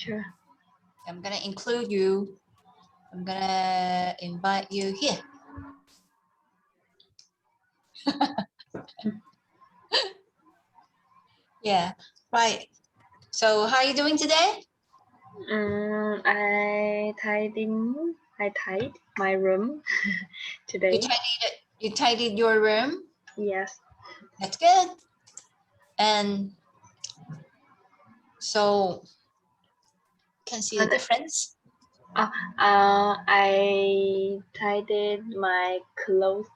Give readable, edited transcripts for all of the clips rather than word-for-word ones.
Sure. I'm gonna include you. I'm gonna invite you here. Yeah, right. So how are you doing today? I tidied my room today. You tidied your room? Yes. That's good. And so can see the difference. I tidied my clothes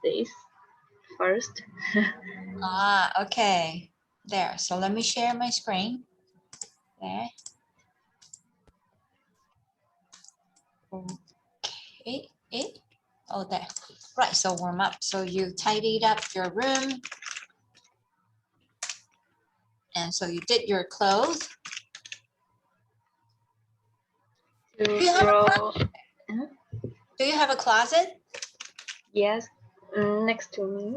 first. Okay. There. So let me share my screen. There. Okay. Oh, there. Right. So warm up. So you tidied up your room. And so you did your clothes. Do you have a closet? Yes, next to me.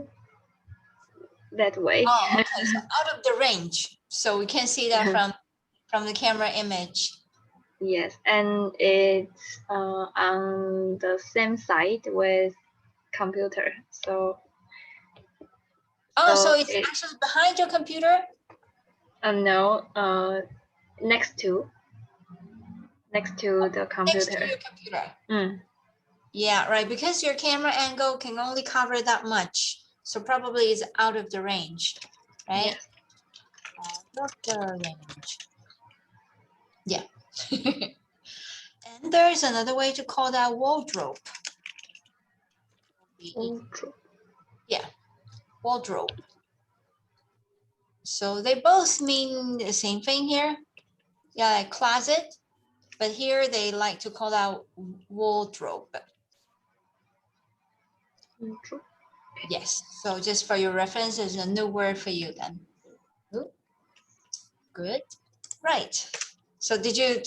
That way. Oh, okay. So out of the range. So we can see that from the camera image. Yes, and it's on the same side with computer. So. So it's actually behind your computer? No. Next to the computer. Next to your computer. Yeah, right. Because your camera angle can only cover that much. So probably it's out of the range, right? Yes. Out of the range. Yeah. And there's another way to call that wardrobe. Yeah, wardrobe. So they both mean the same thing here. Yeah, like closet. But here they like to call that wardrobe. Yes. So just for your reference, there's a new word for you then. Good. Right. So did you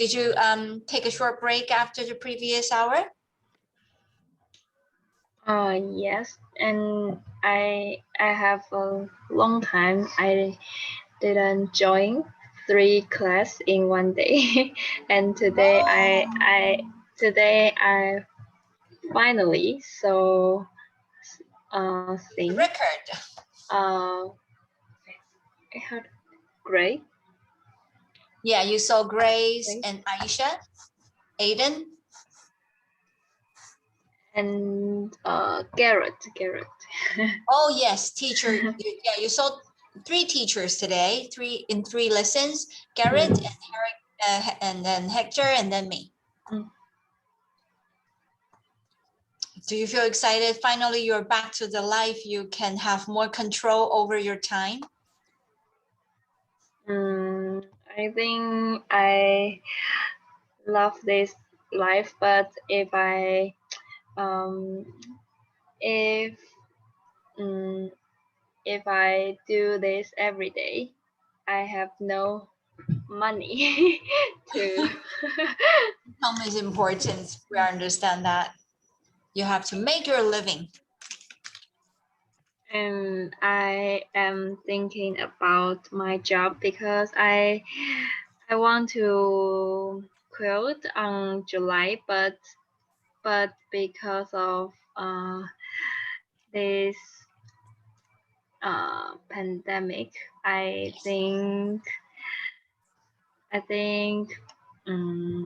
take a short break after the previous hour? Yes, and I have a long time I didn't join 3 class in one day, and today I finally saw thing. Record. I heard Gray. Yeah, you saw Grace and Aisha, Aiden. And Garrett. Oh yes, teacher. Yeah, you saw 3 teachers today, 3 lessons. Garrett and Eric, and then Hector, and then me. Do you feel excited? Finally, you're back to the life. You can have more control over your time. I think I love this life, but if I do this every day, I have no money to. Income is important. We understand that. You have to make your living. And I am thinking about my job because I want to quit on July, but because of this pandemic, I think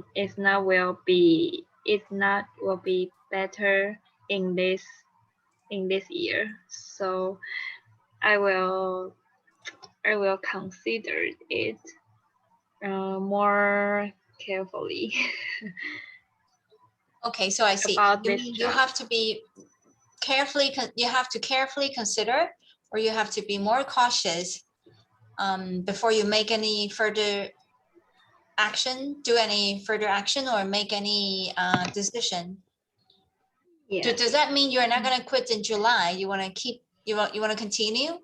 it's not will be better in this year. So I will consider it more carefully. Okay, so I see. You have to be carefully. You have to carefully consider, or you have to be more cautious before you make any further action, do any further action, or make any decision. Yeah. Does that mean you're not going to quit in July? You want to keep? You want to continue?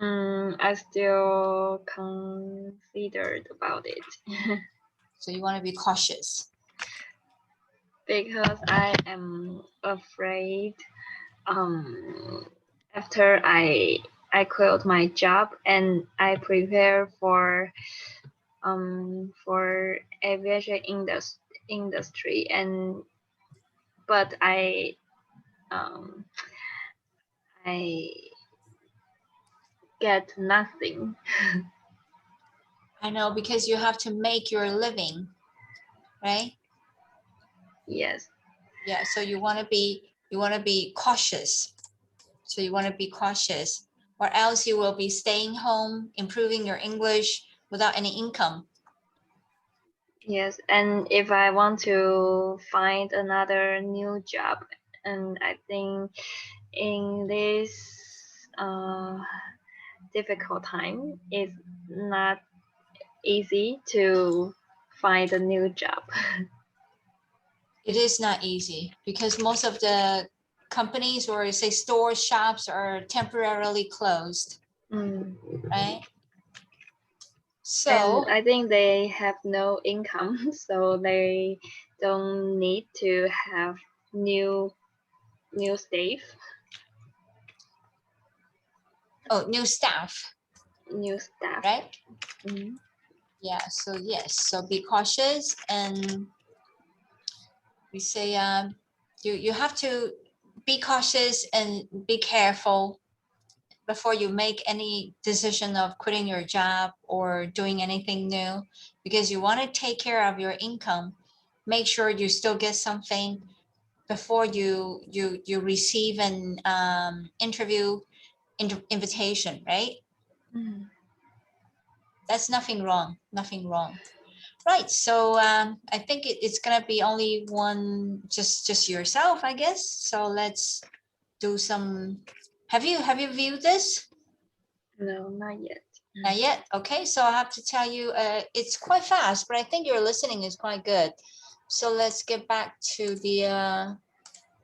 I still considered about it. So you want to be cautious. Because I am afraid after I quit my job and I prepare for for aviation industry, but I get nothing. I know, because you have to make your living, right? Yes. Yeah, so you want to be cautious. So you want to be cautious, or else you will be staying home, improving your English without any income. Yes, and if I want to find another new job, and I think in this difficult time, it's not easy to find a new job. It is not easy because most of the companies, or say stores, shops, are temporarily closed, right? So, and I think they have no income, so they don't need to have new staff. oh, new staff, right? Yeah, so yes, so be cautious, and we say you have to be cautious and be careful before you make any decision of quitting your job or doing anything new, because you want to take care of your income. Make sure you still get something before you receive an interview invitation, right? That's nothing wrong, nothing wrong. Right, so I think it's gonna be only one, just yourself, I guess. So let's do some. Have you viewed this? No, not yet. Not yet. Okay, so I have to tell you, it's quite fast, but I think your listening is quite good. So let's get back to the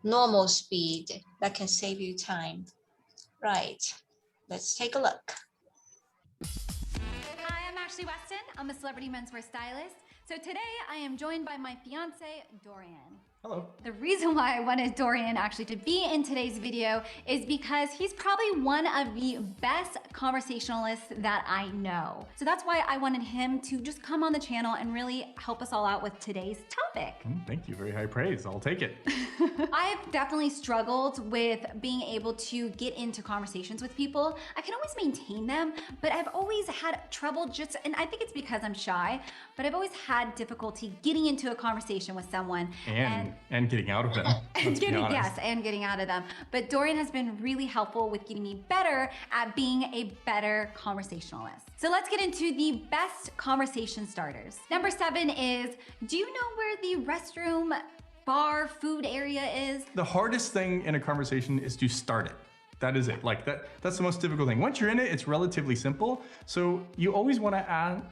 normal speed that can save you time. Right, let's take a look. Hi, I'm Ashley Weston. I'm a celebrity menswear stylist. So today I am joined by my fiance, Dorian. Hello. The reason why I wanted Dorian actually to be in today's video is because he's probably one of the best conversationalists that I know. So that's why I wanted him to just come on the channel and really help us all out with today's topic. Thank you, very high praise, I'll take it. I've definitely struggled with being able to get into conversations with people. I can always maintain them, but I've always had trouble and I think it's because I'm shy, but I've always had difficulty getting into a conversation with someone. And getting out of them. And getting out of them. But Dorian has been really helpful with getting me better at being a better conversationalist. So let's get into the best conversation starters. Number 7 is, do you know where the restroom, bar, food area is? The hardest thing in a conversation is to start it. That is it. Like that's the most difficult thing. Once you're in it, it's relatively simple. So you always want to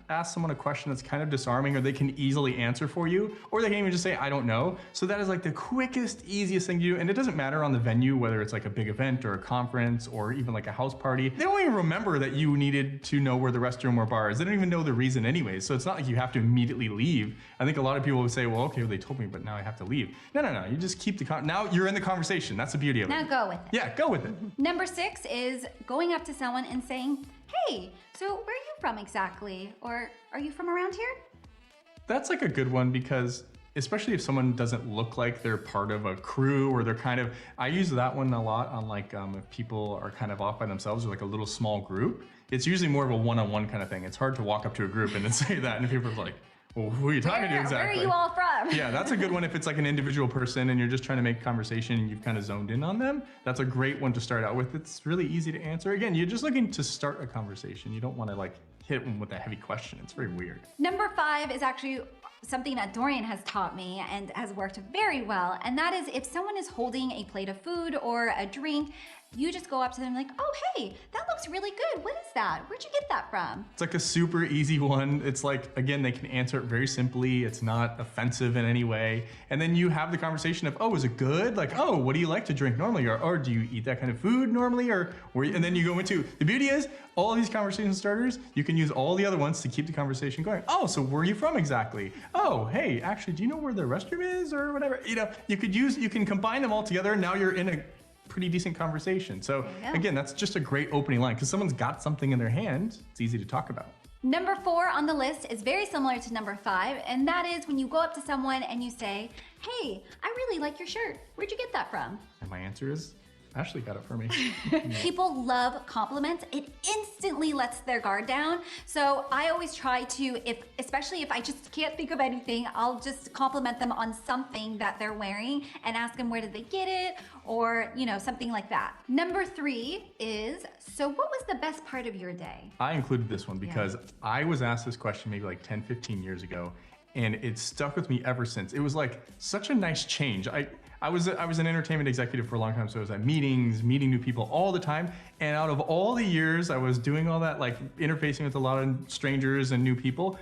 ask someone a question that's kind of disarming, or they can easily answer for you, or they can even just say, I don't know. So that is like the quickest, easiest thing to do. And it doesn't matter on the venue, whether it's like a big event or a conference or even like a house party. They don't even remember that you needed to know where the restroom or bar is. They don't even know the reason anyway. So it's not like you have to immediately leave. I think a lot of people would say, well, okay, well, they told me, but now I have to leave. No. You just keep now you're in the conversation. That's the beauty of it. Now go with it. Yeah, go with it. Number 6 is going up to someone and saying, hey, so where are you from exactly? Or are you from around here? That's like a good one, because especially if someone doesn't look like they're part of a crew, or they're kind of, I use that one a lot on like if people are kind of off by themselves or like a little small group. It's usually more of a one-on-one kind of thing. It's hard to walk up to a group and then say that, and people are like, well, who are you talking to exactly? Where are you all from? Yeah, that's a good one if it's like an individual person and you're just trying to make conversation and you've kind of zoned in on them. That's a great one to start out with. It's really easy to answer. Again, you're just looking to start a conversation. You don't want to like hit them with a heavy question. It's very weird. Number 5 is actually something that Dorian has taught me and has worked very well. And that is, if someone is holding a plate of food or a drink, you just go up to them like, oh, hey, that looks really good. What is that? Where'd you get that from? It's like a super easy one. It's like, again, they can answer it very simply. It's not offensive in any way. And then you have the conversation of, oh, is it good? Like, oh, what do you like to drink normally? Or do you eat that kind of food normally? And then you go into, the beauty is, all these conversation starters, you can use all the other ones to keep the conversation going. Oh, so where are you from exactly? Oh, hey, actually, do you know where the restroom is or whatever? You know, you can combine them all together. Now you're in a pretty decent conversation. So again, that's just a great opening line, because someone's got something in their hand. It's easy to talk about. Number 4 on the list is very similar to number 5, and that is when you go up to someone and you say, hey, I really like your shirt. Where'd you get that from? And my answer is, Ashley got it for me. People love compliments. It instantly lets their guard down. So I always try to, especially if I just can't think of anything, I'll just compliment them on something that they're wearing and ask them where did they get it, or something like that. Number 3 is, so what was the best part of your day? I included this one because I was asked this question maybe like 10, 15 years ago, and it's stuck with me ever since. It was like such a nice change. I was an entertainment executive for a long time, so I was at meetings, meeting new people all the time. And out of all the years I was doing all that, like interfacing with a lot of strangers and new people,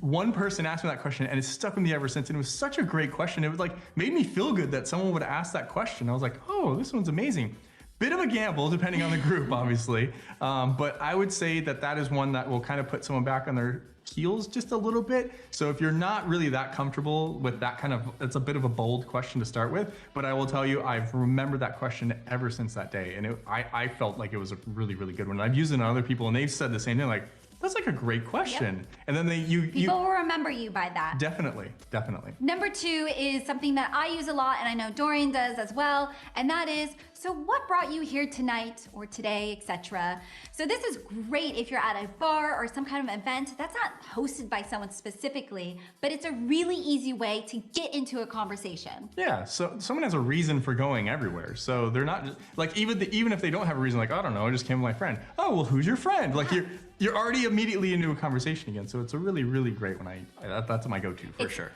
one person asked me that question and it's stuck with me ever since. And it was such a great question. It was like, made me feel good that someone would ask that question. I was like, oh, this one's amazing. Bit of a gamble depending on the group, obviously. But I would say that is one that will kind of put someone back on their heels just a little bit. So if you're not really that comfortable with that kind of, it's a bit of a bold question to start with, but I will tell you, I've remembered that question ever since that day. And I felt like it was a really, really good one. I've used it on other people and they've said the same thing, like, that's like a great question. Yep. And then people will remember you by that. Definitely, definitely. Number 2 is something that I use a lot, and I know Dorian does as well, and that is, so what brought you here tonight or today, etc. So this is great if you're at a bar or some kind of event that's not hosted by someone specifically, but it's a really easy way to get into a conversation. Yeah, so someone has a reason for going everywhere. So they're not just, like, even if they don't have a reason, like, I don't know, I just came with my friend. Oh, well, who's your friend? Like you're already immediately into a conversation again. So it's a really, really great one. That's my go-to for sure.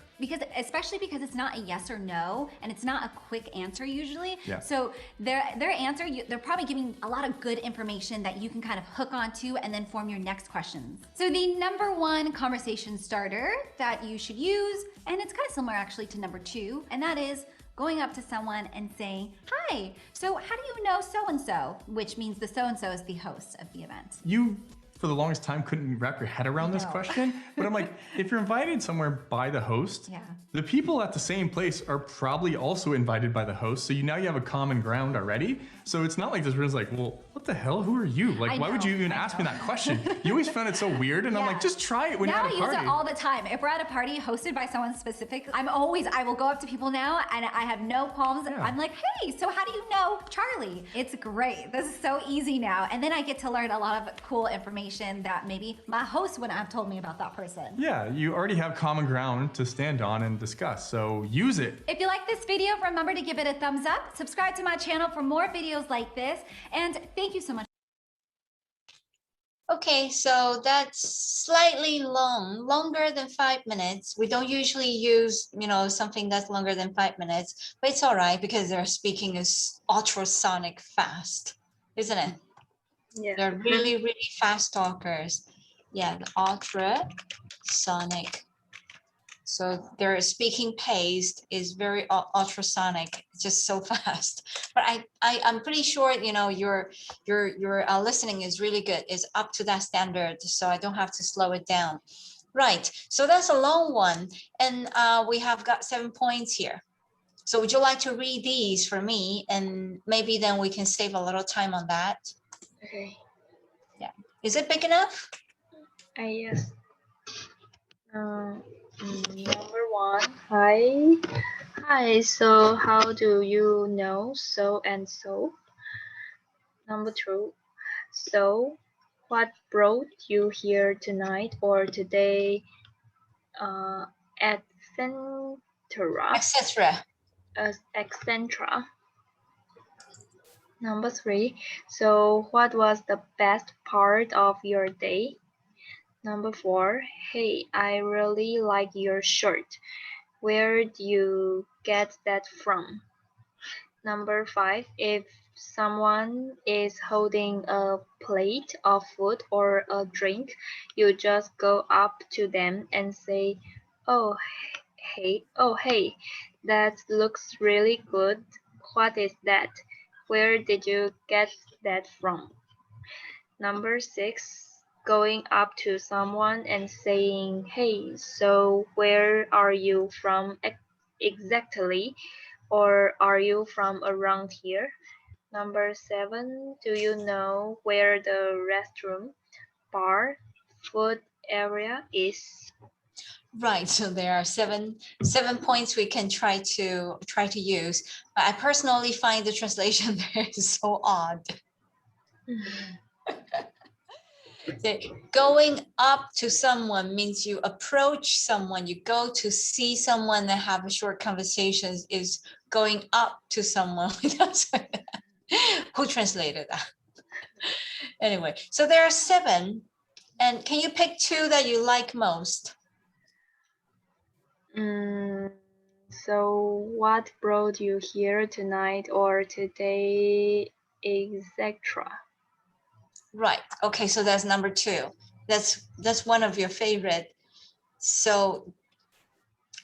Especially because it's not a yes or no, and it's not a quick answer usually. Yeah. So their answer, they're probably giving a lot of good information that you can kind of hook onto and then form your next questions. So the number 1 conversation starter that you should use, and it's kind of similar actually to number 2, and that is going up to someone and saying, hi, so how do you know so-and-so? Which means the so-and-so is the host of the event. You, for the longest time, couldn't wrap your head around this question, but I'm like, if you're invited somewhere by the host, the people at the same place are probably also invited by the host, so now you have a common ground already. So it's not like this person's like, well, what the hell? Who are you? Like, why would you even ask me that question? You always found it so weird, and I'm like, just try it when you're at a party. Now I use it all the time. If we're at a party hosted by someone specific, I will go up to people now, and I have no qualms. Yeah. I'm like, hey, so how do you know Charlie? It's great. This is so easy now. And then I get to learn a lot of cool information that maybe my host wouldn't have told me about that person. Yeah, you already have common ground to stand on and discuss, so use it. If you like this video, remember to give it a thumbs up, subscribe to my channel for more videos like this, and thank you so much. Okay, so that's slightly longer than 5 minutes. We don't usually use, something that's longer than 5 minutes, but it's all right because their speaking is ultrasonic fast, isn't it? Yeah. They're really, really fast talkers. Yeah, the ultrasonic. So their speaking pace is very ultrasonic, just so fast. But I'm pretty sure your listening is really good. It's up to that standard, so I don't have to slow it down. Right. So that's a long one, and we have got 7 points here. So would you like to read these for me, and maybe then we can save a little time on that? Okay. Yeah. Is it big enough? Yes. Number 1, hi, so how do you know so and so? Number 2, so what brought you here tonight or today, etc. Etc. Number 3, so what was the best part of your day? Number 4, hey, I really like your shirt. Where do you get that from? Number 5, if someone is holding a plate of food or a drink, you just go up to them and say, oh, hey, that looks really good. What is that? Where did you get that from? Number 6, going up to someone and saying, hey, so where are you from exactly? Or are you from around here? Number 7, do you know where the restroom, bar, food area is. Right, so there are seven points we can try to use, but I personally find the translation there is so odd. Going up to someone means you approach someone, you go to see someone and have a short conversation is going up to someone. Who translated that? Anyway, so there are 7, and can you pick 2 that you like most? So what brought you here tonight or today, etc.? Right. Okay, so that's number 2. That's one of your favorite. So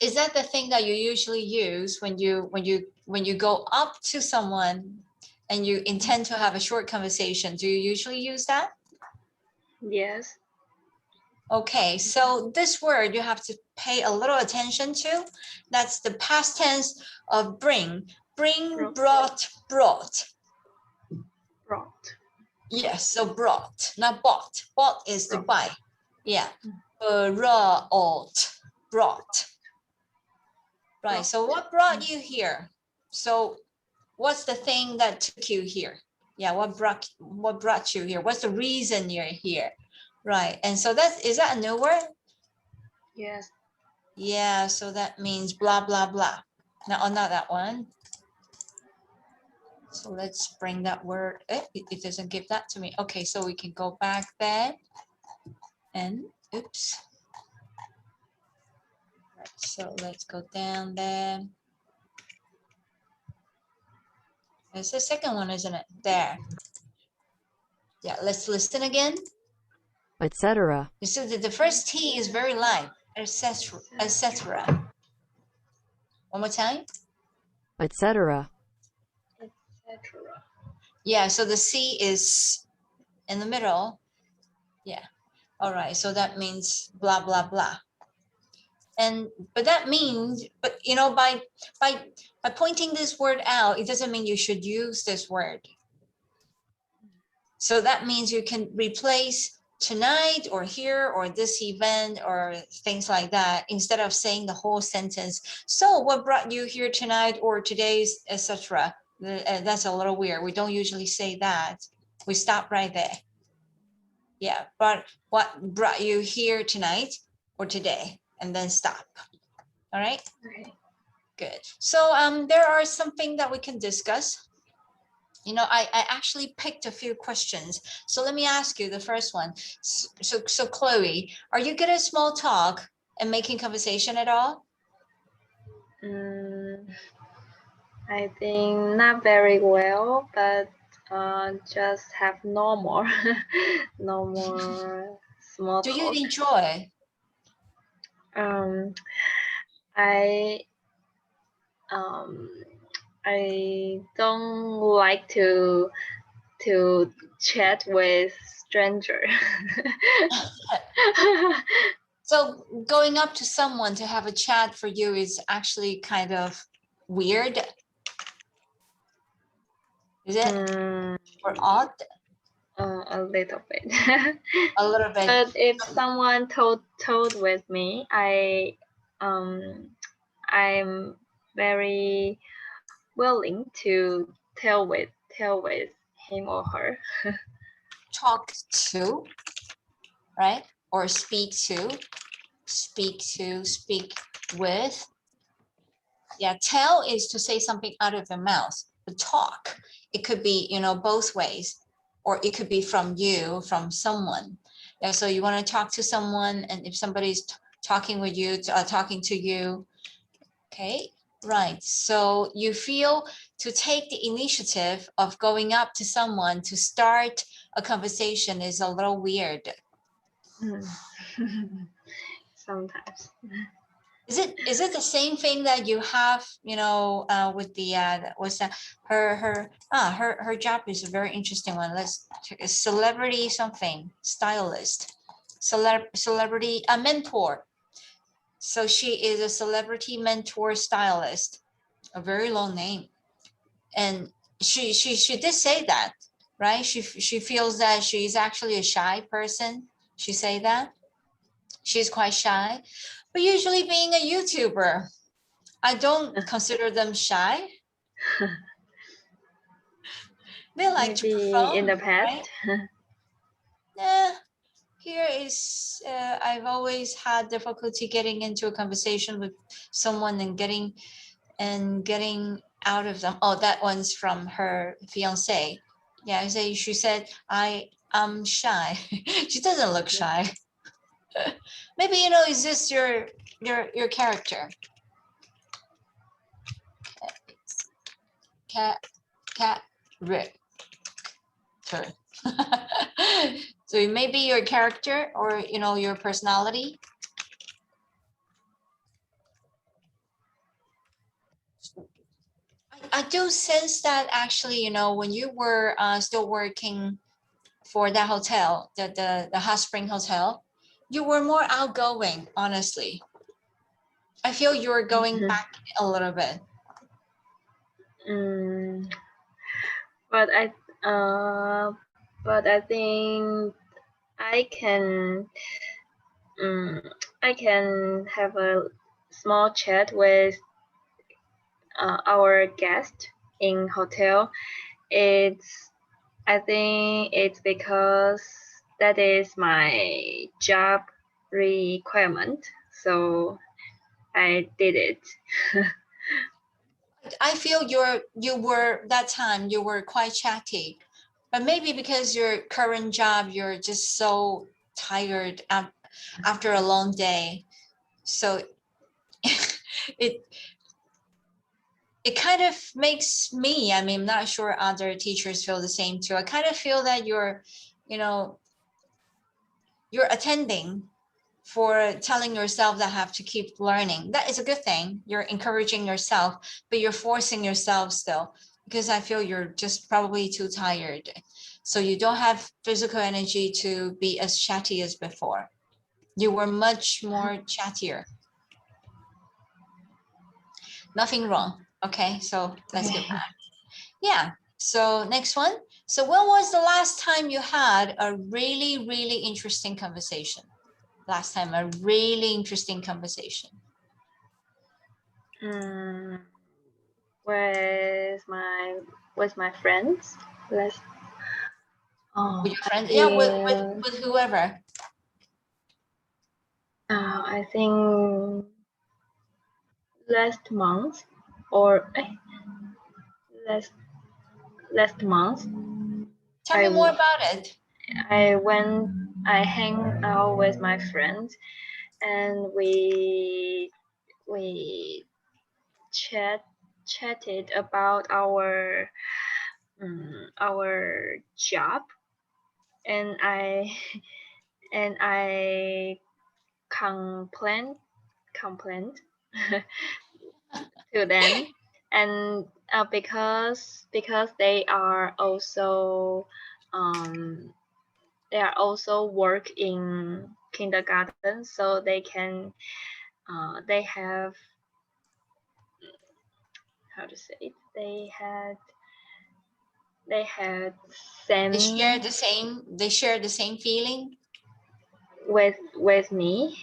is that the thing that you usually use when you go up to someone and you intend to have a short conversation? Do you usually use that? Yes. Okay, so this word you have to pay a little attention to. That's the past tense of bring. Bring, brought, brought. Brought. Yes, so brought, not bought. Bought is to buy. Yeah. Brought. Right, so what brought you here? So what's the thing that took you here? Yeah, what brought you here? What's the reason you're here? Right, and so is that a new word? Yes. Yeah, so that means blah, blah, blah. No, not that one. So let's bring that word. It doesn't give that to me. Okay, so we can go back there. And oops. Right, so let's go down there. It's the second one, isn't it? There. Yeah, let's listen again. Etc. So the first T is very light. Etc. Etc. One more time. Etc. Etc. Yeah, so the C is in the middle. Yeah. All right, so that means blah, blah, blah. But that means, but you know, by pointing this word out, it doesn't mean you should use this word. So that means you can replace tonight or here or this event or things like that instead of saying the whole sentence. So what brought you here tonight or today's, etc. That's a little weird. We don't usually say that. We stop right there. Yeah, but what brought you here tonight or today, and then stop. All right. Okay. Good. So there are something that we can discuss. You know, I actually picked a few questions. So let me ask you the first one. So Chloe, are you good at small talk and making conversation at all? I think not very well, but just have normal small Do talk. you enjoy? I don't like to chat with stranger. So going up to someone to have a chat for you is actually kind of weird. Is it? Or odd? A little bit. A little bit. But if someone told with me, I'm very willing to tell with him or her. Talk to, right? Or speak with. Yeah, tell is to say something out of your mouth. But talk, it could be, you know, both ways, or it could be from you, from someone. Yeah, so you want to talk to someone, and if somebody's talking with you, talking to you, okay, right. So you feel to take the initiative of going up to someone to start a conversation is a little weird. Sometimes. Is it the same thing that you have, you know, with the what's that? Her job is a very interesting one. Celebrity something stylist, celebrity mentor. So she is a celebrity mentor stylist, a very long name, and she did say that, right? She feels that she's actually a shy person. She say that. she's quite shy. But usually being a YouTuber, I don't consider them shy. They like to Maybe perform, in the right? past. Here is, I've always had difficulty getting into a conversation with someone and getting out of them. Oh, that one's from her fiance. Yeah, she said, I am shy. She doesn't look shy. Maybe, is this your character? Cat Rick. So it may be your character or your personality. I do sense that actually, when you were still working for that hotel, the Hot Spring Hotel, you were more outgoing, honestly. I feel you're going back a little bit. But I think I can have a small chat with our guest in hotel. I think it's because that is my job requirement. So I did it. I feel you were that time you were quite chatty, but maybe because your current job you're just so tired after a long day, so it kind of makes me. I mean, I'm not sure other teachers feel the same too. I kind of feel that you're attending for telling yourself that I have to keep learning. That is a good thing. You're encouraging yourself, but you're forcing yourself still, because I feel you're just probably too tired. So you don't have physical energy to be as chatty as before. You were much more chattier. Nothing wrong. Okay, so let's get back. Yeah, so next one. So when was the last time you had a really, really interesting conversation? Last time, a really interesting conversation. With my friends. With your friends? Yeah, with whoever. I think last month or last month. Tell me more about it. I hang out with my friends and we chatted about our job, and I complained to them, and because they are also work in kindergarten, so they can they have, how to say it, they same. They share the same feeling with me.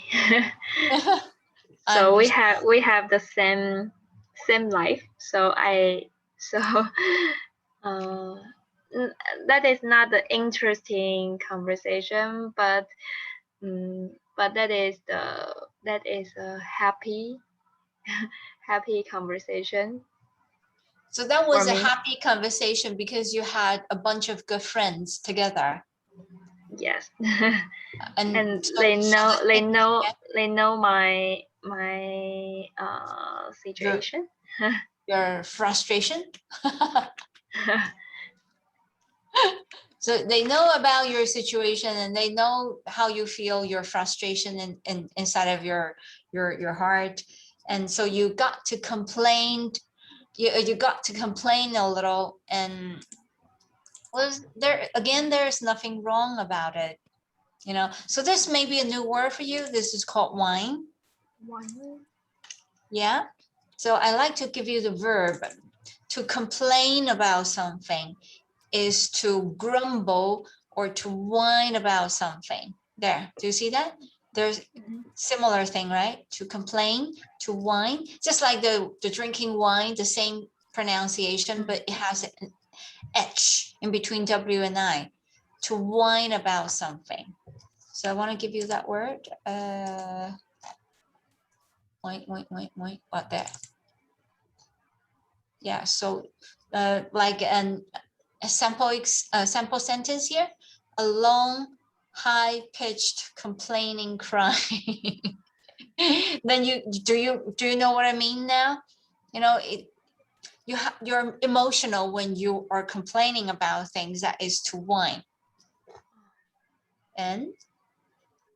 So we have the same life. So that is not the interesting conversation, but that is a happy conversation. So that was a happy conversation because you had a bunch of good friends together. Yes. And so they know my situation. Your frustration. So they know about your situation and they know how you feel, your frustration inside of your heart. And so you got to complain. You got to complain a little, and was there again, there's nothing wrong about it. So this may be a new word for you. This is called whine. Yeah. So I like to give you the verb. To complain about something is to grumble or to whine about something. There, do you see that? there's similar thing, right? To complain, to whine, just like the drinking wine, the same pronunciation, but it has an H in between W and I. To whine about something. So I want to give you that word. What there? Yeah. So like a sample sentence here. A long, high-pitched complaining cry. Then do you know what I mean now? You know, you're emotional when you are complaining about things. That is to whine. And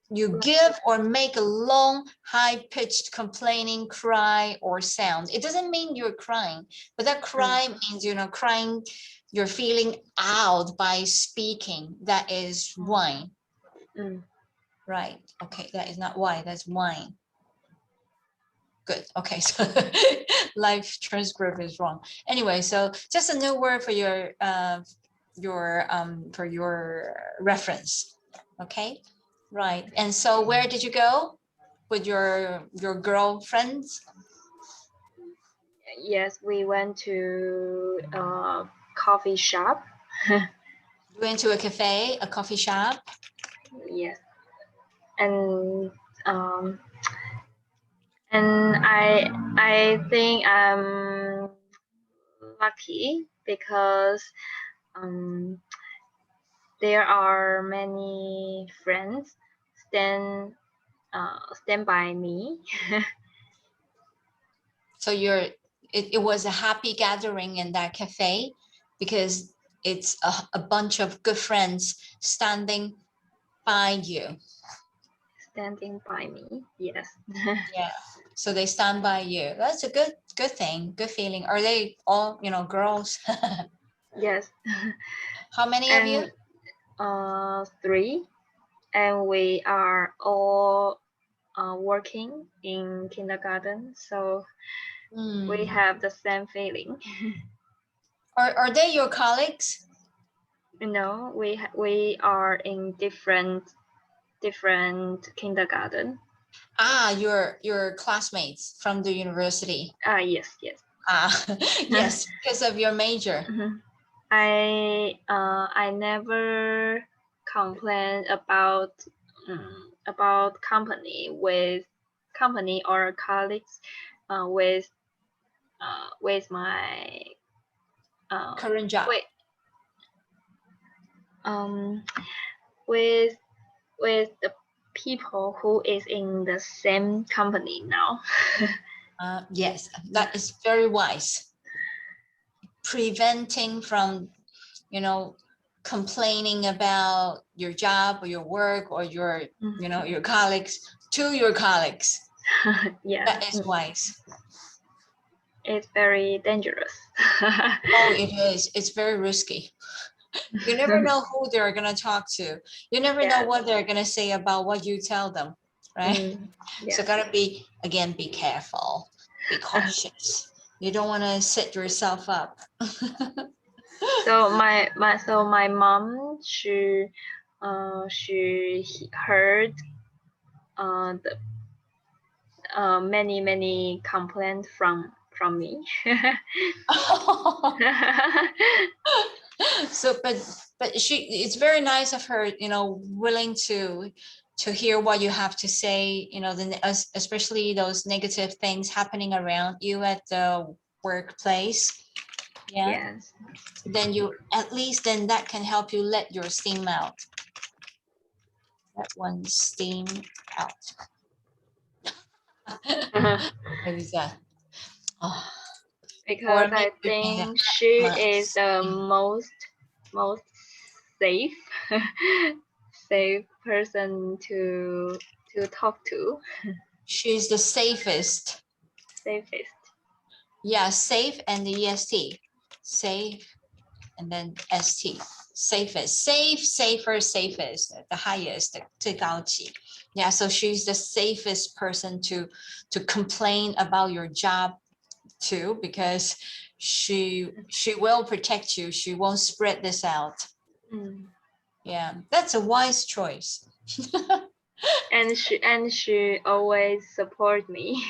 you give or make a long, high-pitched complaining cry or sound. It doesn't mean you're crying, but that cry means, you know, crying, you're feeling out by speaking. That is whine. Right. Okay, that is not why, that's whine. Good. Okay, so live transcript is wrong. Anyway, so just a new word for your reference. Okay. Right. And so where did you go with your girlfriends? Yes, we went to a coffee shop. You went to a cafe, a coffee shop? Yes. And I think I'm lucky because there are many friends stand by me. So it was a happy gathering in that cafe because it's a bunch of good friends standing by you. Standing by me, yes. Yeah. So they stand by you. That's a good thing, good feeling. Are they all, you know, girls? Yes. How many of you? 3, and we are all working in kindergarten, so we have the same feeling. Are they your colleagues? No, we are in different kindergarten. Ah, your classmates from the university. Yes. Yes, because of your major. I never complain about company or colleagues with my current job. With the people who is in the same company now. Yes, that is very wise. Preventing from, you know, complaining about your job or your work or your, you know, your colleagues to your colleagues. Yeah, that is wise. It's very dangerous. Oh, it is. It's very risky. You never know who they're gonna talk to. You never know what they're gonna say about what you tell them, right? So gotta be careful, be cautious. You don't want to set yourself up. So my mom, she heard the many complaints from me. So but it's very nice of her, you know, willing to hear what you have to say, you know, especially those negative things happening around you at the workplace. Yes. Then you at least then that can help you let your steam out. That one steam out. What is that? Oh. Because I think she is the most safe safe person to talk to. She's the safest. Yeah, safe and the EST. Safe and then ST. Safest. Safe, safer, safest. The highest. 最高级. Yeah, so she's the safest person to complain about your job too, because she will protect you. She won't spread this out. Yeah, that's a wise choice. And she always support me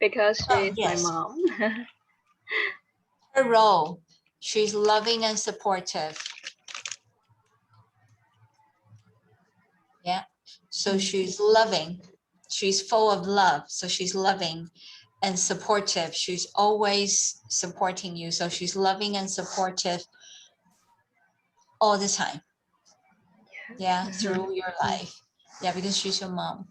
because she Oh, is my yes. mom. Her role, she's loving and supportive. Yeah, so she's loving, she's full of love, so she's loving and supportive. She's always supporting you, so she's loving and supportive all the time. Yeah, through your life. Yeah, because she's your mom.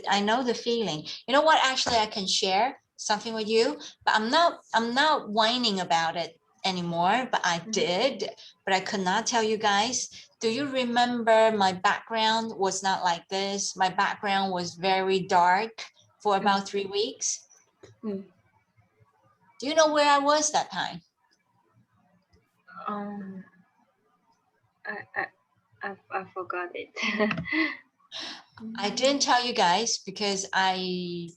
I know the feeling. You know what? Actually, I can share something with you, but I'm not whining about it anymore. But I did, but I could not tell you guys. Do you remember my background was not like this? My background was very dark for about 3 weeks. Mm. Do you know where I was that time? I forgot it. I didn't tell you guys because I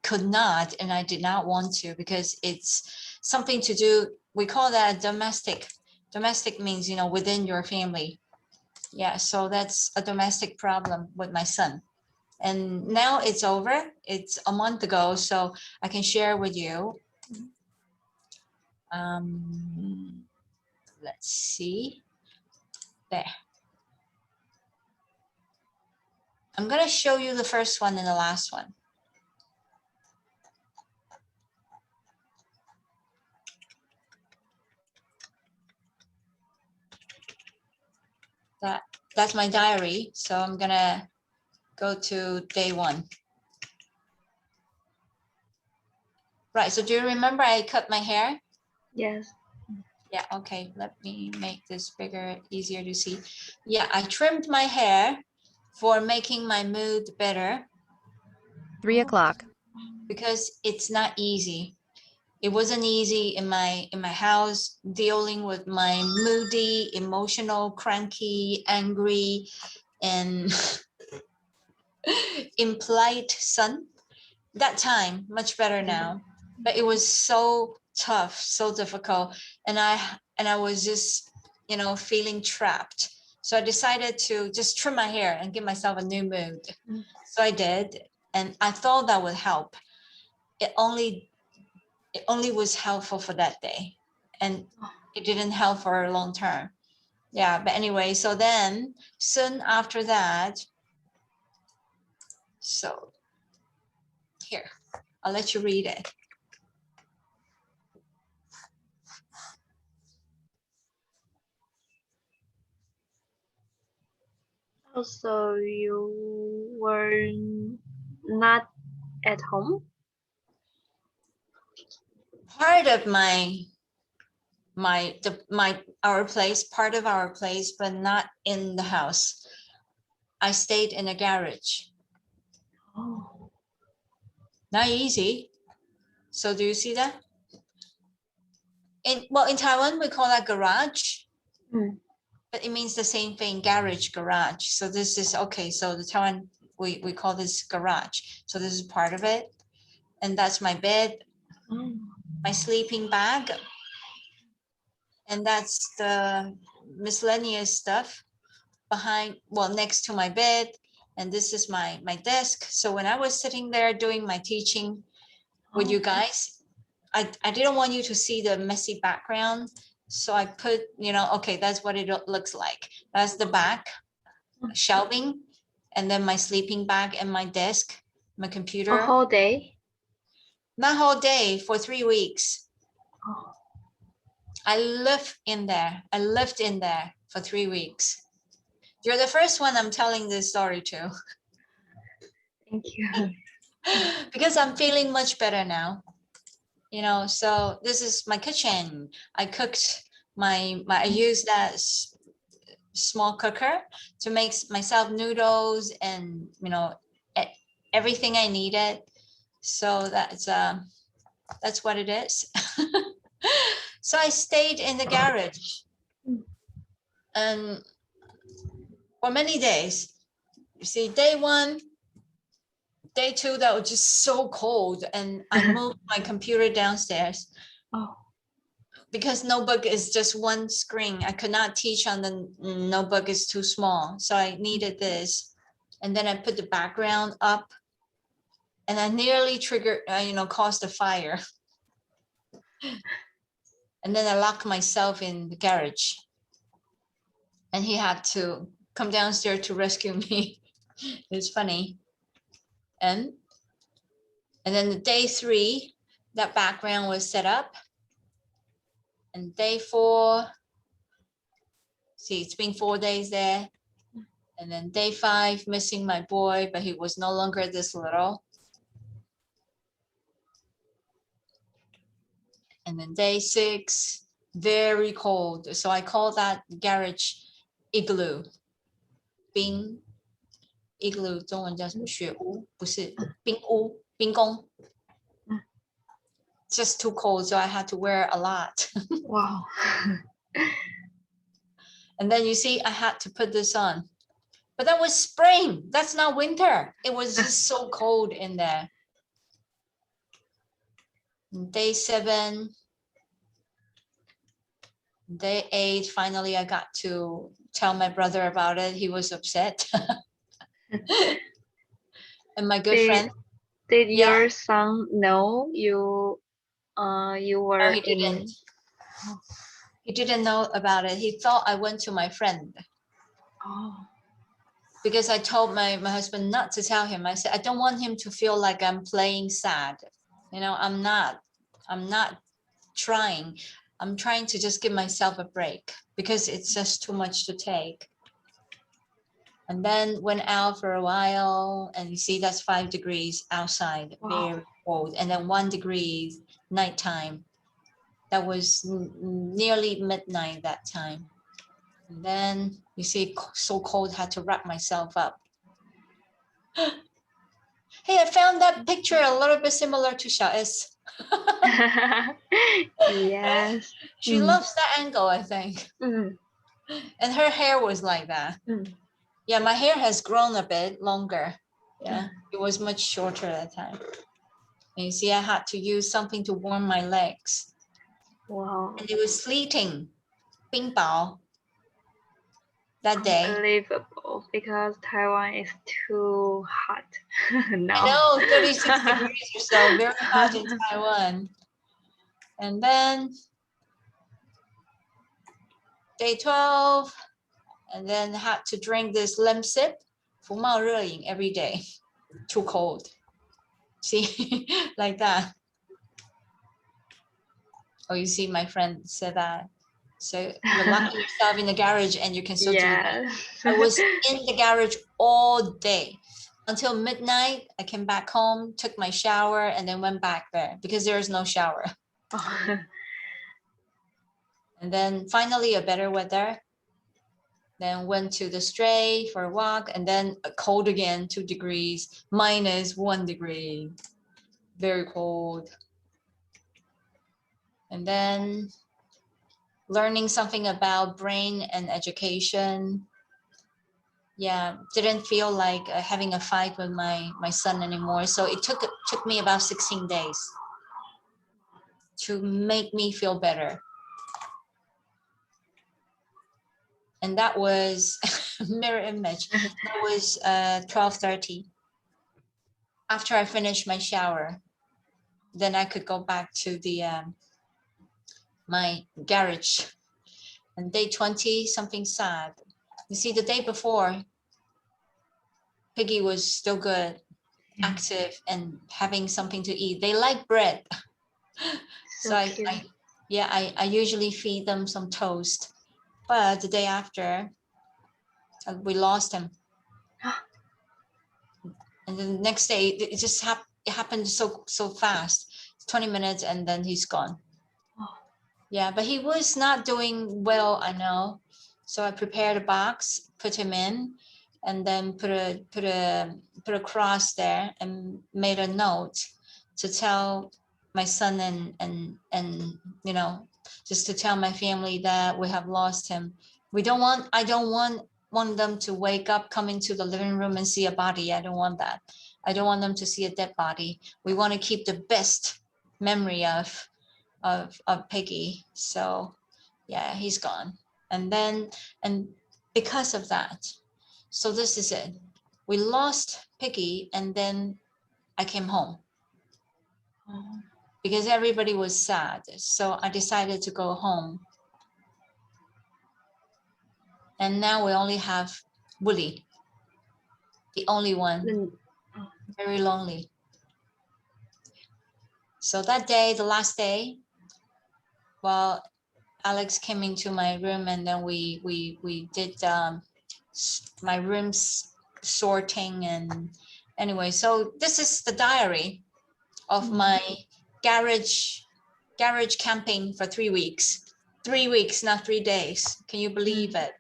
could not and I did not want to, because it's something to do, we call that domestic. Domestic means, you know, within your family. Yeah, so that's a domestic problem with my son. And now it's over. It's a month ago, so I can share with you. Let's see. There. I'm going to show you the first one and the last one. That's my diary. So I'm going to go to day 1. Right, so do you remember I cut my hair? Yes. Yeah, okay, let me make this bigger, easier to see. Yeah, I trimmed my hair for making my mood better. 3 o'clock. Because it's not easy. It wasn't easy in my house, dealing with my moody, emotional, cranky, angry, and impolite son. That time, much better now. But it was so tough, so difficult. And I was just, you know, feeling trapped. So I decided to just trim my hair and give myself a new mood. So I did. And I thought that would help. It only was helpful for that day. And it didn't help for a long term. Yeah, but anyway, so then soon after that, so here, I'll let you read it. Also, you were not at home? Part of our place, part of our place, but not in the house. I stayed in a garage. Oh. Not easy. So do you see that? In Taiwan, we call that garage. But it means the same thing, garage, garage. So this is, okay, so the Taiwan, we call this garage. So this is part of it. And that's my bed, my sleeping bag. And that's the miscellaneous stuff behind, next to my bed. And this is my desk. So when I was sitting there doing my teaching with you guys, I didn't want you to see the messy background. So I put, you know, okay, that's what it looks like. That's the back, shelving, and then my sleeping bag and my desk, my computer. A whole day? Not whole day, for 3 weeks. Oh. I lived in there. I lived in there for 3 weeks. You're the first one I'm telling this story to. Thank you. Because I'm feeling much better now. You know, so this is my kitchen. I cooked I used that small cooker to make myself noodles and, you know, everything I needed. So that's what it is. So I stayed in the garage and for many days. You see, day 1, day 2, that was just so cold, and I moved my computer downstairs. Oh. Because notebook is just one screen. I could not teach on the notebook, is too small. So I needed this. And then I put the background up, and I nearly triggered, caused a fire. And then I locked myself in the garage, and he had to come downstairs to rescue me. It's funny. And then the day 3, that background was set up. And day 4, see, it's been 4 days there. And then day 5, missing my boy, but he was no longer this little. And then day 6, very cold. So I call that garage igloo. 冰 igloo 中文叫什么？雪屋？不是，冰屋，冰宫。Just too cold, so I had to wear a lot. Wow. And then you see, I had to put this on. But that was spring. That's not winter. It was just so cold in there. Day 7, day 8, finally I got to tell my brother about it. He was upset. And my good friend. Did your son know you were he didn't. He didn't know about it. He thought I went to my friend. Oh. Because I told my husband not to tell him. I said, I don't want him to feel like I'm playing sad. I'm not trying. I'm trying to just give myself a break because it's just too much to take. And then went out for a while, and you see that's 5 degrees outside, very cold. And then 1 degree nighttime. That was nearly midnight that time. And then you see, so cold, had to wrap myself up. Hey, I found that picture a little bit similar to Xiao's. Yes. She loves that angle, I think. Mm. And her hair was like that. Mm. Yeah, my hair has grown a bit longer. Yeah, it was much shorter at that time. And you see, I had to use something to warm my legs. Wow. And it was sleeting, 冰雹, that day. Unbelievable, because Taiwan is too hot now. I know, 36 degrees or so, very hot in Taiwan. And then day 12, and then had to drink this Lemsip, 福茂热饮 every day. Too cold. See, like that. Oh, you see, my friend said that. So you're locking yourself in the garage and you can still do that. I was in the garage all day until midnight. I came back home, took my shower, and then went back there because there is no shower. And then finally a better weather. Then went to the Stray for a walk, and then cold again, 2 degrees, minus 1 degree, very cold. And then learning something about brain and education. Yeah, didn't feel like having a fight with my son anymore. So it took me about 16 days to make me feel better. And that was mirror image. That was 12:30. After I finished my shower, then I could go back to the my garage. And day 20, something sad. You see, the day before, Piggy was still good, active, and having something to eat. They like bread. So I usually feed them some toast. But the day after, we lost him. And the next day, it just happened so fast. 20 minutes and then he's gone. Yeah, but he was not doing well, I know. So I prepared a box, put him in, and then put a cross there and made a note to tell my son and just to tell my family that we have lost him. I don't want them to wake up, come into the living room and see a body. I don't want that. I don't want them to see a dead body. We want to keep the best memory of Peggy. So yeah, he's gone. And because of that, so this is it. we lost Piggy, and then I came home because everybody was sad. So I decided to go home. And now we only have Woolly, the only one, very lonely. So that day, the last day, well, Alex came into my room, and then we did my room's sorting. And anyway, so this is the diary of my garage camping for 3 weeks. 3 weeks, not 3 days. Can you believe it?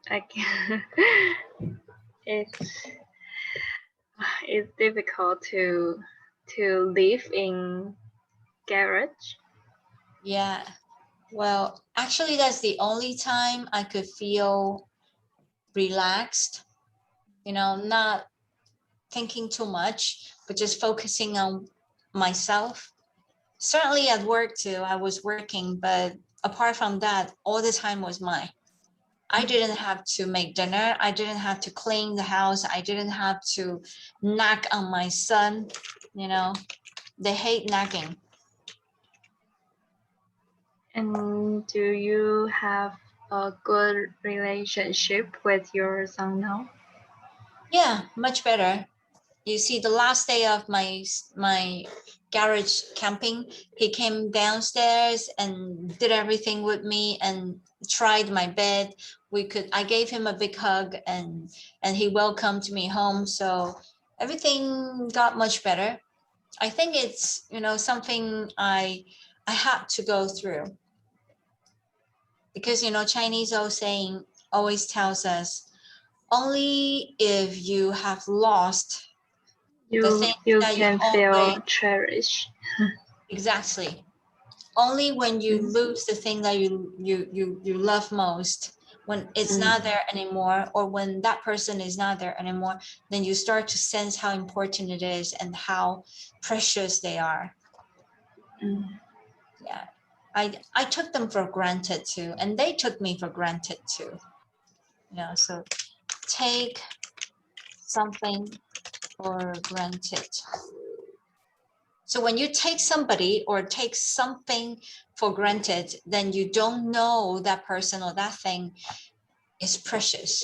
I can. It's difficult to live in garage. Yeah. Well, actually, that's the only time I could feel relaxed, you know, not thinking too much, but just focusing on myself. Certainly at work too, I was working, but apart from that, all the time was mine. I didn't have to make dinner. I didn't have to clean the house. I didn't have to nag on my son. You know, they hate nagging. And do you have a good relationship with your son now? Yeah, much better. You see, the last day of my garage camping, he came downstairs and did everything with me and tried my bed. I gave him a big hug, and he welcomed me home. So everything got much better. I think it's, you know, something I had to go through, because, you know, Chinese old saying always tells us, only if you have lost the thing you that can you feel always, cherished. exactly. Only when you lose the thing that you love most, when it's not there anymore, or when that person is not there anymore, then you start to sense how important it is and how precious they are. Yeah, I took them for granted too, and they took me for granted too. You know, so take something for granted. So when you take somebody or take something for granted, then you don't know that person or that thing is precious.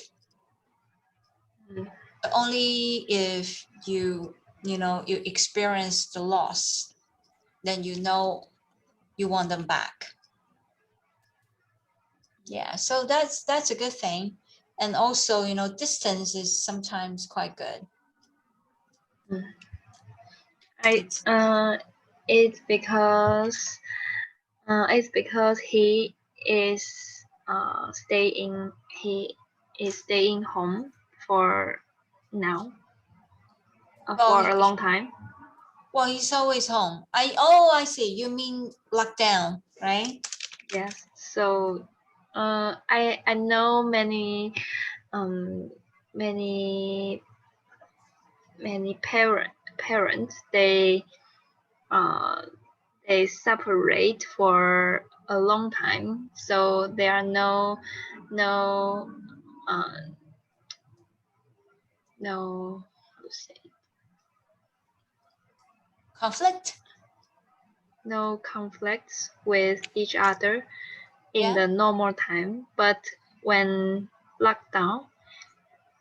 Only if you experience the loss, then you know you want them back. Yeah, so that's a good thing. And also, you know, distance is sometimes quite good. It's because he is staying home for now for a long time. Well, he's always home. I see. You mean lockdown, right? Yes. So I know many parents they separate for a long time, so there are no how to say, no conflicts with each other in the normal time. But when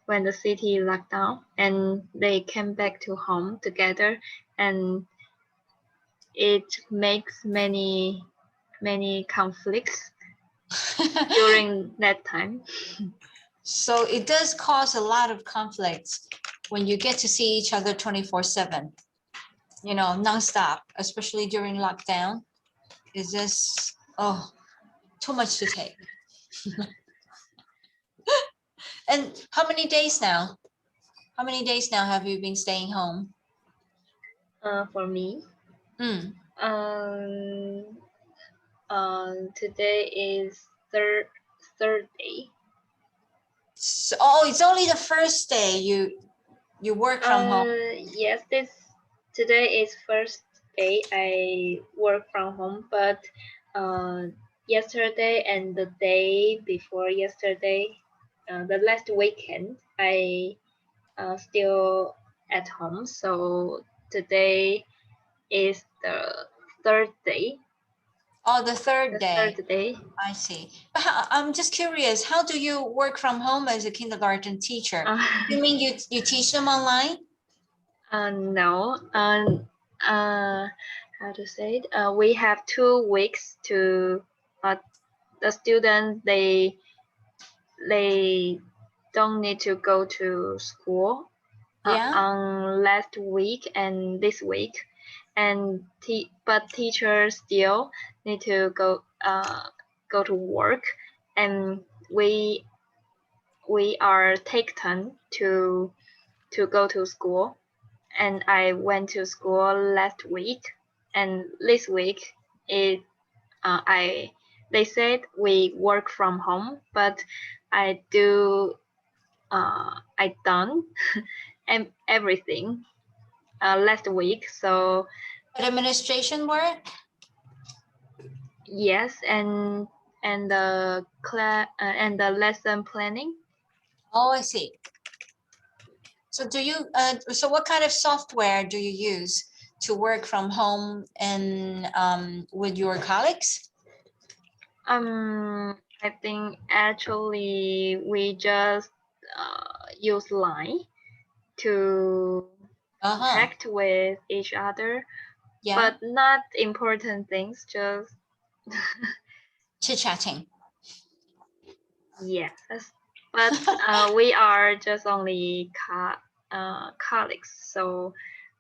the city locked down and they came back to home together, and it makes many conflicts during that time. So it does cause a lot of conflicts when you get to see each other 24/7, you know, nonstop, especially during lockdown. Is this, too much to take. And how many days now? How many days now have you been staying home? For me, today is third day. So, it's only the first day you work from home. Yes, today is first day I work from home, but yesterday and the day before yesterday, the last weekend, I still at home. So today is the third day. Oh, the third day. Third day. I see. But I'm just curious, how do you work from home as a kindergarten teacher? You mean you teach them online? No. How to say it? We have 2 weeks to the students they don't need to go to school Yeah. on last week and this week, and but teachers still need to go to work, and we are take turn to go to school, and I went to school last week, and this week they said we work from home, but I done and everything last week. So administration work. yes, and the class and the lesson planning. Oh, I see. So do you so what kind of software do you use to work from home and with your colleagues? I think actually we just use Line to connect with each other, but not important things, just chit-chatting. Yes, but we are just only colleagues, so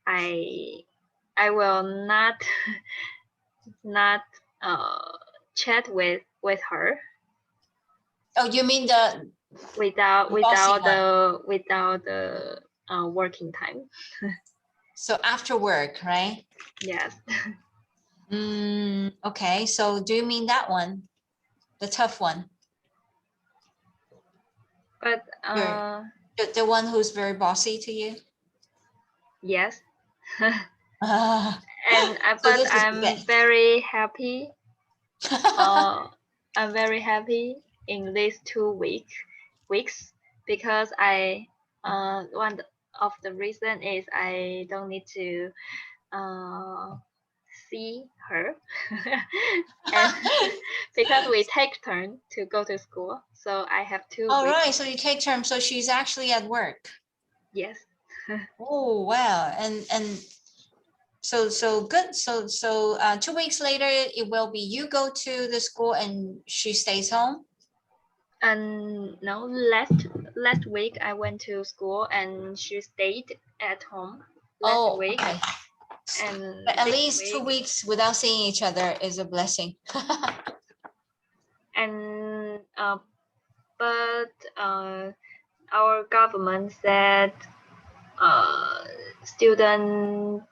I will not chat with her. Oh, you mean the without the working time. So after work, right? Yes. Okay, so do you mean that one, the tough one? But the one who's very bossy to you? Yes. And but I'm very happy. I'm very happy in these 2 weeks because one of the reason is I don't need to see her and because we take turn to go to school, so I have 2 All weeks. right, so you take turn, so she's actually at work. Yes. Oh wow. And so good. So 2 weeks later it will be you go to the school and she stays home? And no, last week I went to school and she stayed at home last week. Okay. And but at least 2 weeks without seeing each other is a blessing. And but our government said students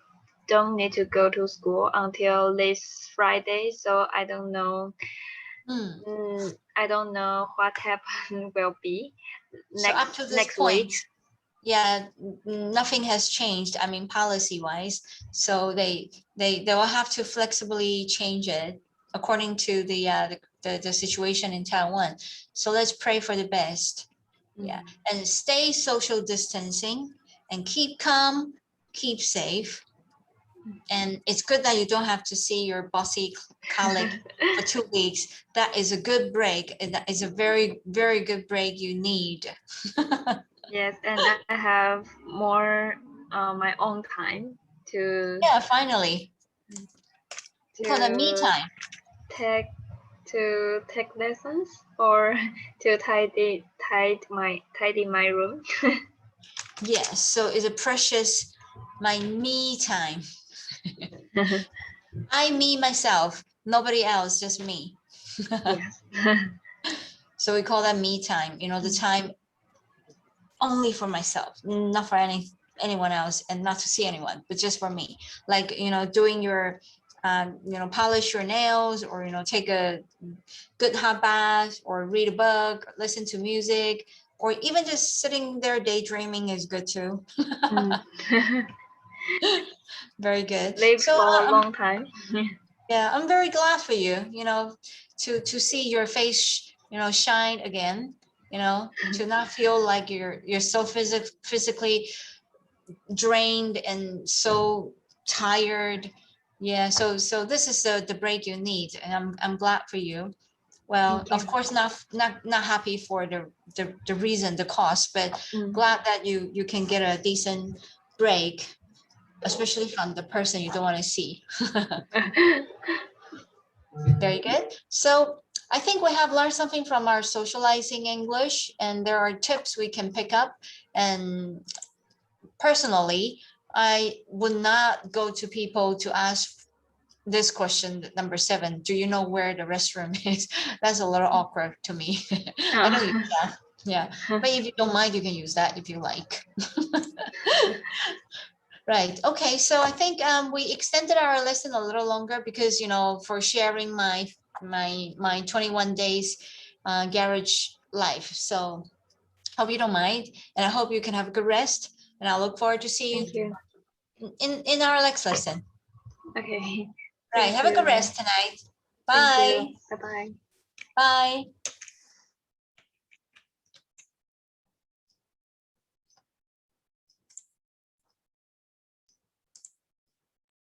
don't need to go to school until this Friday, so I don't know. I don't know what happen will be next point, week. Yeah, nothing has changed. I mean, policy wise, so they will have to flexibly change it according to the situation in Taiwan. So let's pray for the best. Yeah, and stay social distancing and keep calm, keep safe. And it's good that you don't have to see your bossy colleague for 2 weeks. That is a good break, and that is a very, very good break you need. Yes, and I have more my own time to. Yeah, finally. You call that me time. Take lessons or to tidy my room. Yes, so it's a precious my me time. I me myself, nobody else, just me. Yes. So we call that me time, you know, the time only for myself, not for anyone else, and not to see anyone, but just for me. Like, you know, doing your you know, polish your nails, or, you know, take a good hot bath, or read a book, listen to music, or even just sitting there daydreaming is good too. Very good. Live for a long time. Yeah, I'm very glad for you, you know, to see your face, you know, shine again, you know, to not feel like you're so physically drained and so tired. Yeah, so this is the break you need, and I'm glad for you. Well, of course, not happy for the reason, the cost, but glad that you can get a decent break, especially from the person you don't want to see. Very good. So I think we have learned something from our socializing English, and there are tips we can pick up. And personally, I would not go to people to ask this question, number 7, do you know where the restroom is? That's a little awkward to me. I don't use that. Yeah, but if you don't mind, you can use that if you like. Right. Okay. So I think we extended our lesson a little longer because, you know, for sharing my 21 days garage life. So hope you don't mind, and I hope you can have a good rest. And I look forward to see you in our next lesson. Okay. Right. Have a good rest tonight. Bye. Bye-bye. Bye.